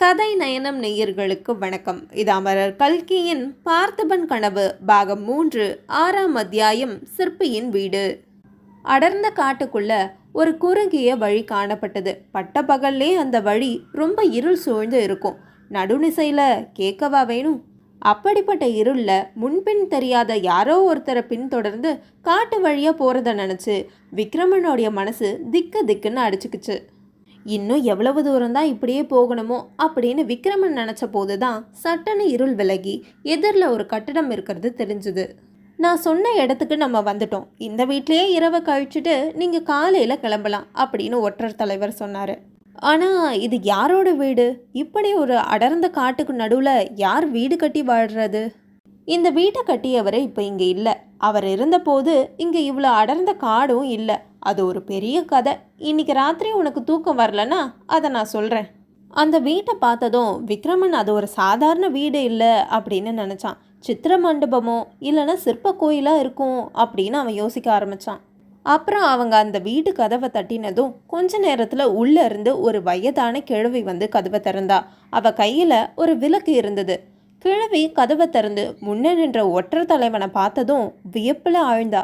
கதை நயனம் நேயர்களுக்கு வணக்கம். இது அமரர் கல்கியின் பார்த்திபன் கனவு பாகம் 3 6ஆம் அத்தியாயம் சிற்பியின் வீடு. அடர்ந்த காட்டுக்குள்ள ஒரு குறுகிய வழி காணப்பட்டது. பட்ட பகல்லே அந்த வழி ரொம்ப இருள் சூழ்ந்து இருக்கும். நடுநிசையில் கேட்கவா வேணும்? அப்படிப்பட்ட இருளில் முன்பின் தெரியாத யாரோ ஒருத்தரை பின்தொடர்ந்து காட்டு வழியாக போகிறத நினச்சி விக்ரமனுடைய மனசு திக்கு திக்குன்னு அடிச்சுக்குச்சு. இன்னும் எவ்வளவு தூரம்தான் இப்படியே போகணுமோ அப்படின்னு விக்ரமன் நினச்ச போது தான் சட்டன்னு இருள் விலகி எதிரில் ஒரு கட்டிடம் இருக்கிறது தெரிஞ்சுது. நான் சொன்ன இடத்துக்கு நம்ம வந்துட்டோம். இந்த வீட்லேயே இரவை கழிச்சுட்டு நீங்கள் காலையில் கிளம்பலாம் அப்படின்னு ஒற்றர் தலைவர் சொன்னார். ஆனால் இது யாரோட வீடு? இப்படி ஒரு அடர்ந்த காட்டுக்கு நடுவில் யார் வீடு கட்டி வாழ்கிறது? இந்த வீட்டை கட்டியவர் இப்போ இங்கே இல்லை. அவர் இருந்தபோது இங்கே இவ்வளோ அடர்ந்த காடும் இல்லை. அது ஒரு பெரிய கதை. இன்னைக்கு ராத்திரி உனக்கு தூக்கம் வரலன்னா அதை நான் சொல்கிறேன். அந்த வீட்டை பார்த்ததும் விக்ரமன் அது ஒரு சாதாரண வீடு இல்லை அப்படின்னு நினச்சான். சித்திர மண்டபமோ இல்லைன்னா சிற்ப கோயிலாக இருக்கும் அப்படின்னு அவன் யோசிக்க ஆரம்பித்தான். அப்புறம் அவங்க அந்த வீட்டு கதவை தட்டினதும் கொஞ்ச நேரத்தில் உள்ளே இருந்து ஒரு வயதான கிழவி வந்து கதவை திறந்தா. அவள் கையில் ஒரு விளக்கு இருந்தது. கிழவி கதவை திறந்து முன்னே நின்ற ஒற்றர் தலைவனை பார்த்ததும் வியப்பில் ஆழ்ந்தா.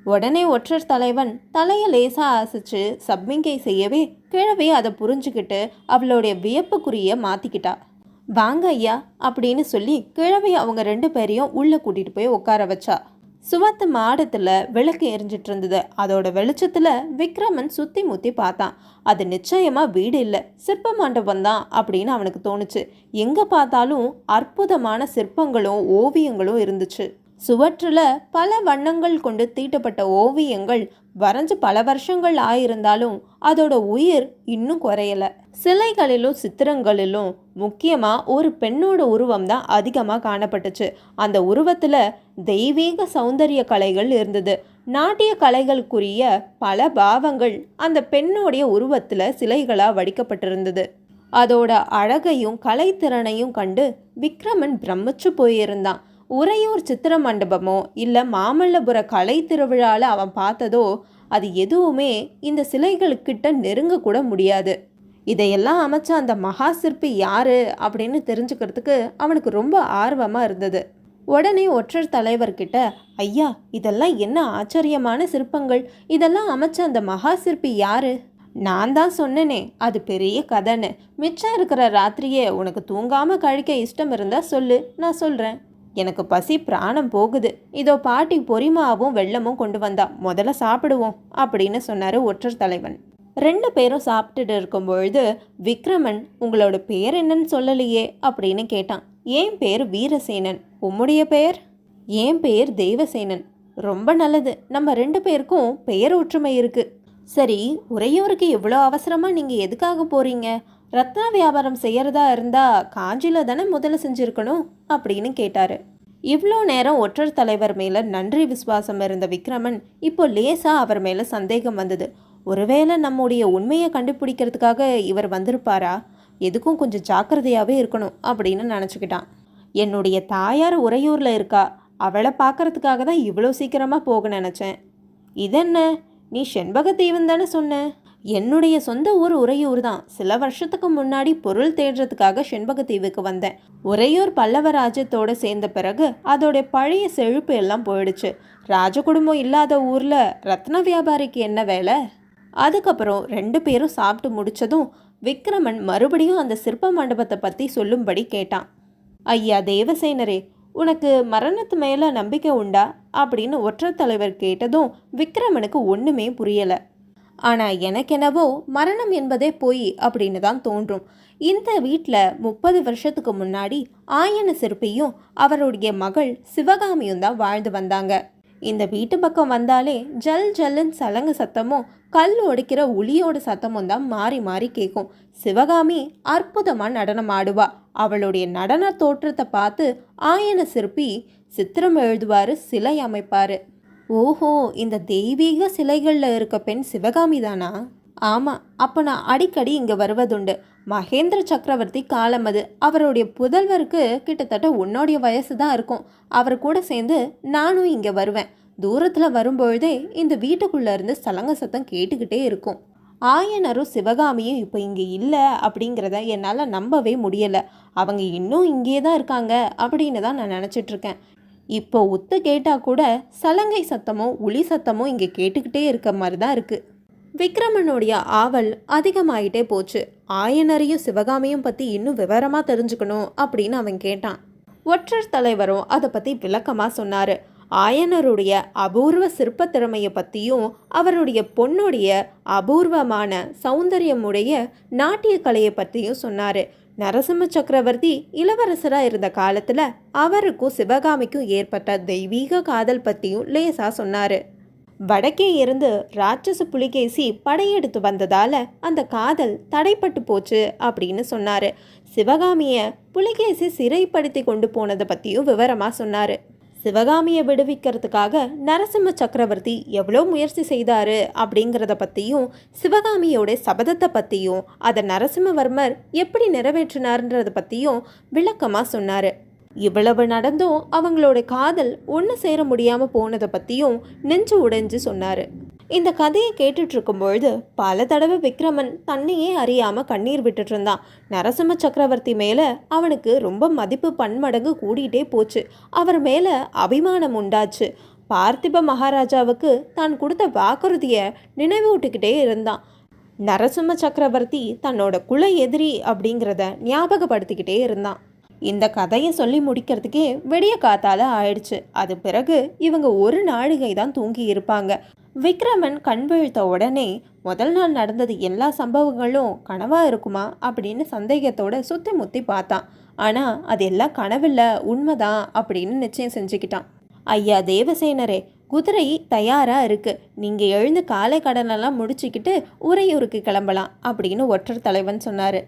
உடனே ஒற்றர் தலைவன் தலையை லேசாக அசைச்சு சப்மிங்கை செய்யவே கிழவி அதை புரிஞ்சுக்கிட்டு அவளுடைய வியப்புக்குரிய மாற்றிக்கிட்டா. வாங்க ஐயா அப்படின்னு சொல்லி கிழவி அவங்க 2 பேரையும் உள்ளே கூட்டிகிட்டு போய் உட்கார வச்சா. சுவத்து மாடத்தில் விளக்கு எரிஞ்சிட்டு இருந்தது. அதோட வெளிச்சத்தில் விக்ரமன் சுற்றி முற்றி பார்த்தான். அது நிச்சயமாக வீடு இல்லை, சிற்ப மண்டபம் தான் அப்படின்னு அவனுக்கு தோணுச்சு. எங்கே பார்த்தாலும் அற்புதமான சிற்பங்களும் ஓவியங்களும் இருந்துச்சு. சுவற்றில் பல வண்ணங்கள் கொண்டு தீட்டப்பட்ட ஓவியங்கள் வரைஞ்சு பல வருஷங்கள் ஆயிருந்தாலும் அதோட உயிர் இன்னும் குறையலை. சிலைகளிலும் சித்திரங்களிலும் முக்கியமாக ஒரு பெண்ணோட உருவம் தான் அதிகமாக காணப்பட்டுச்சு. அந்த உருவத்தில் தெய்வீக சௌந்தரிய கலைகள் இருந்தது. நாட்டிய கலைகளுக்குரிய பல பாவங்கள் அந்த பெண்ணோடைய உருவத்தில் சிலைகளாக வடிக்கப்பட்டிருந்தது. அதோட அழகையும் கலைத்திறனையும் கண்டு விக்ரமன் பிரமிச்சு போயிருந்தான். உறையூர் சித்திர மண்டபமோ இல்லை மாமல்லபுர கலை திருவிழாவில் அவன் பார்த்ததோ அது எதுவுமே இந்த சிலைகளுக்கிட்ட நெருங்க முடியாது. இதையெல்லாம் அமைச்ச அந்த மகா சிற்பி யாரு அப்படின்னு தெரிஞ்சுக்கிறதுக்கு அவனுக்கு ரொம்ப ஆர்வமாக இருந்தது. உடனே ஒற்றர் தலைவர்கிட்ட, ஐயா இதெல்லாம் என்ன ஆச்சரியமான சிற்பங்கள், இதெல்லாம் அமைச்ச அந்த மகா சிற்பி யாரு? நான் தான் சொன்னேனே அது பெரிய கதைன்னு. மிச்சம் இருக்கிற ராத்திரியே உனக்கு தூங்காமல் கழிக்க இஷ்டம் இருந்தால் சொல்லு, நான் சொல்கிறேன். எனக்கு பசி பிராணம் போகுது. இதோ பாட்டி பொரிமாவும் வெள்ளமும் கொண்டு வந்தா, முதல்ல சாப்பிடுவோம் அப்படின்னு சொன்னார் ஒற்றர் தலைவன். 2 பேரும் சாப்பிட்டுட்டு இருக்கும் பொழுது விக்ரமன், உங்களோட பேர் என்னன்னு சொல்லலையே அப்படின்னு கேட்டான். என் பேர் வீரசேனன். உம்முடைய பெயர்? என் பெயர் தேவசேனன். ரொம்ப நல்லது, நம்ம 2 பேருக்கும் பெயர் ஒற்றுமை இருக்கு. சரி, உறையூருக்கு இவ்வளோ அவசரமாக நீங்கள் எதுக்காக போகிறீங்க? ரத்ன வியாபாரம் செய்யறதா இருந்தால் காஞ்சியில் தானே முதல்ல செஞ்சுருக்கணும் அப்படின்னு கேட்டார். இவ்வளோ நேரம் ஒற்றர் தலைவர் மேலே நன்றி விசுவாசம் இருந்த விக்ரமன் இப்போ லேசாக அவர் மேலே சந்தேகம் வந்தது. ஒருவேளை நம்முடைய உண்மையை கண்டுபிடிக்கிறதுக்காக இவர் வந்திருப்பாரா? எதுக்கும் கொஞ்சம் ஜாக்கிரதையாகவே இருக்கணும் அப்படின்னு நினச்சிக்கிட்டான். என்னுடைய தாயார் உறையூரில் இருக்கா, அவளை பார்க்கறதுக்காக தான் இவ்வளோ சீக்கிரமாக போக நினச்சேன். இதென்ன, நீ செண்பகத்தீவன் தானே சொன்ன? என்னுடைய சொந்த ஊர் உறையூர் தான். சில வருஷத்துக்கு முன்னாடி பொருள் தேடுறதுக்காக செண்பகத்தீவுக்கு வந்தேன். உறையூர் பல்லவ ராஜ்யத்தோடு சேர்ந்த பிறகு அதோடைய பழைய செழிப்பு எல்லாம் போயிடுச்சு. ராஜகுடும்பம் இல்லாத ஊரில் ரத்ன வியாபாரிக்கு என்ன வேலை? அதுக்கப்புறம் 2 பேரும் சாப்பிட்டு முடித்ததும் விக்ரமன் மறுபடியும் அந்த சிற்ப மண்டபத்தை பற்றி சொல்லும்படி கேட்டான். ஐயா தேவசேனரே, உனக்கு மரணத்து மேலே நம்பிக்கை உண்டா அப்படின்னு ஒற்றர் தலைவர் கேட்டதும் விக்ரமனுக்கு ஒன்றுமே புரியலை. ஆனால் எனக்கெனவோ மரணம் என்பதே போய் அப்படின்னு தான் தோன்றும். இந்த வீட்டில் 30 வருஷத்துக்கு முன்னாடி ஆயன சிற்பியும் அவருடைய மகள் சிவகாமியும் தான் வாழ்ந்து வந்தாங்க. இந்த வீட்டு பக்கம் வந்தாலே ஜல் ஜல்லுன்னு சலங்கு சத்தமும் கல் ஒடிக்கிற உளியோட சத்தமும் தான் மாறி மாறி கேட்கும். சிவகாமி அற்புதமாக நடனம் ஆடுவா. அவளுடைய நடன தோற்றத்தை பார்த்து ஆயன சிற்பி சித்திரம் எழுதுவார், சிலை அமைப்பார். ஓஹோ, இந்த தெய்வீக சிலைகளில் இருக்க பெண் சிவகாமி தானா? ஆமாம், அப்போ நான் அடிக்கடி இங்கே வருவதுண்டு. மகேந்திர சக்கரவர்த்தி காலம் அது. அவருடைய புதல்வருக்கு கிட்டத்தட்ட உன்னோடைய வயசு தான் இருக்கும். அவர் கூட சேர்ந்து நானும் இங்கே வருவேன். தூரத்தில் வரும்பொழுதே இந்த வீட்டுக்குள்ளே இருந்து சலங்க சத்தம் கேட்டுக்கிட்டே இருக்கும். ஆயனரும் சிவகாமியும் இப்போ இங்கே இல்லை அப்படிங்கிறத என்னால் நம்பவே முடியலை. அவங்க இன்னும் இங்கே தான் இருக்காங்க அப்படின்னு தான் நான் நினச்சிட்ருக்கேன். இப்போ ஒத்து கேட்டால் கூட சலங்கை சத்தமும் உளி சத்தமும் இங்கே கேட்டுக்கிட்டே இருக்க மாதிரி தான் இருக்குது. விக்ரமனுடைய ஆவல் அதிகமாயிட்டே போச்சு. ஆயனரையும் சிவகாமியும் பற்றி இன்னும் விவரமாக தெரிஞ்சுக்கணும் அப்படின்னு அவன் கேட்டான். ஒற்றர் தலைவரும் அதை பற்றி விளக்கமாக சொன்னார். ஆயனருடைய அபூர்வ சிற்ப திறமையை பற்றியும் அவருடைய பொண்ணுடைய அபூர்வமான சௌந்தரியமுடைய நாட்டிய கலையை பற்றியும் சொன்னார். நரசிம்ம சக்கரவர்த்தி இளவரசராக இருந்த காலத்தில் அவருக்கும் சிவகாமிக்கும் ஏற்பட்ட தெய்வீக காதல் பற்றியும் லேசாக சொன்னார். வடக்கே இருந்து ராட்சச புலிகேசி படையெடுத்து வந்ததால் அந்த காதல் தடைப்பட்டு போச்சு அப்படின்னு சொன்னார். சிவகாமியை புலிகேசி சிறைப்படுத்தி கொண்டு போனதை பற்றியும் விவரமாக சொன்னார். சிவகாமியை விடுவிக்கிறதுக்காக நரசிம்ம சக்கரவர்த்தி எவ்வளோ முயற்சி செய்தார் அப்படிங்கிறத பற்றியும், சிவகாமியோட சபதத்தை பற்றியும், அதை நரசிம்மவர்மர் எப்படி நிறைவேற்றினார்ன்றதை பற்றியும் விளக்கமாக சொன்னார். இவ்வளவு நடந்தும் அவங்களோட காதல் ஒன்று சேர முடியாமல் போனதை பற்றியும் நெஞ்சு உடைஞ்சு சொன்னார். இந்த கதையை கேட்டுட்டு இருக்கும்பொழுது பல தடவை விக்ரமன் தன்னையே அறியாமல் கண்ணீர் விட்டுட்டு இருந்தான். நரசிம்ம சக்கரவர்த்தி மேலே அவனுக்கு ரொம்ப மதிப்பு பன்மடங்கு கூடிகிட்டே போச்சு. அவர் மேலே அபிமானம் உண்டாச்சு. பார்த்திப மகாராஜாவுக்கு தான் கொடுத்த வாக்குறுதியை நினைவூட்டிக்கிட்டே இருந்தான். நரசிம்ம சக்கரவர்த்தி தன்னோட குல எதிரி அப்படிங்கிறத ஞாபகப்படுத்திக்கிட்டே இருந்தான். இந்த கதையை சொல்லி முடிக்கிறதுக்கே விடிய காத்தால ஆயிடுச்சு. அது பிறகு இவங்க ஒரு நாழிகை தான் தூங்கி இருப்பாங்க. விக்ரமன் கண் விழித்த உடனே முதல் நாள் நடந்தது எல்லா சம்பவங்களும் கனவா இருக்குமா அப்படின்னு சந்தேகத்தோட சுற்றி முத்தி பார்த்தான். ஆனால் அது எல்லாம் கனவில்ல, உண்மைதான் அப்படின்னு நிச்சயம் செஞ்சுக்கிட்டான். ஐயா தேவசேனரே, குதிரை தயாராக இருக்குது. நீங்கள் எழுந்து காலை கடனெல்லாம் முடிச்சுக்கிட்டு உறையூருக்கு கிளம்பலாம் அப்படின்னு ஒற்றர் தலைவன் சொன்னார்.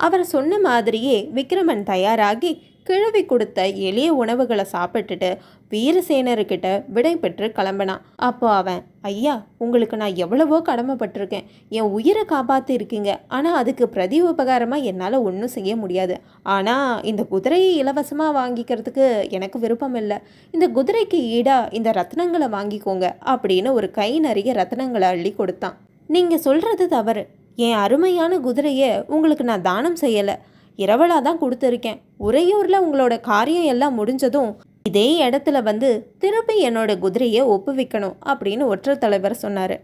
அவர் சொன்ன மாதிரியே விக்ரமன் தயாராகி கிழவி கொடுத்த எளிய உணவுகளை சாப்பிட்டுட்டு வீரசேனர்கிட்ட விடை பெற்று கிளம்பினான். அப்போ அவன், ஐயா, உங்களுக்கு நான் எவ்வளவோ கடமைப்பட்டிருக்கேன். என் உயிரை காப்பாற்றி இருக்கீங்க. ஆனால் அதுக்கு பிரதி உபகாரமாக என்னால் ஒன்றும் செய்ய முடியாது. ஆனால் இந்த குதிரையை இலவசமாக வாங்கிக்கிறதுக்கு எனக்கு விருப்பம் இல்லை. இந்த குதிரைக்கு ஈடாக இந்த ரத்னங்களை வாங்கிக்கோங்க அப்படின்னு ஒரு கை நிறைய ரத்னங்களை அள்ளி கொடுத்தான். நீங்கள் சொல்கிறது தவறு. என் அருமையான குதிரையை உங்களுக்கு நான் தானம் செய்யலை, இரவலாக தான் கொடுத்துருக்கேன். உறையூரில் உங்களோட காரியம் எல்லாம் முடிஞ்சதும் இதே இடத்துல வந்து திருப்பி என்னோட குதிரையை ஒப்புவிக்கணும் அப்படின்னு ஒற்றர் தலைவர் சொன்னார்.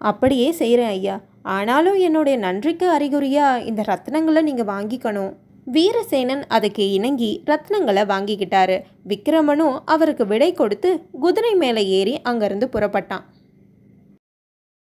அப்படியே செய்கிறேன் ஐயா. ஆனாலும் என்னுடைய நன்றிக்கு அறிகுறியாக இந்த ரத்னங்களை நீங்கள் வாங்கிக்கணும். வீரசேனன் அதுக்கு இணங்கி ரத்னங்களை வாங்கிக்கிட்டாரு. விக்ரமனும் அவருக்கு விடை கொடுத்து குதிரை மேலே ஏறி அங்கேருந்து புறப்பட்டான்.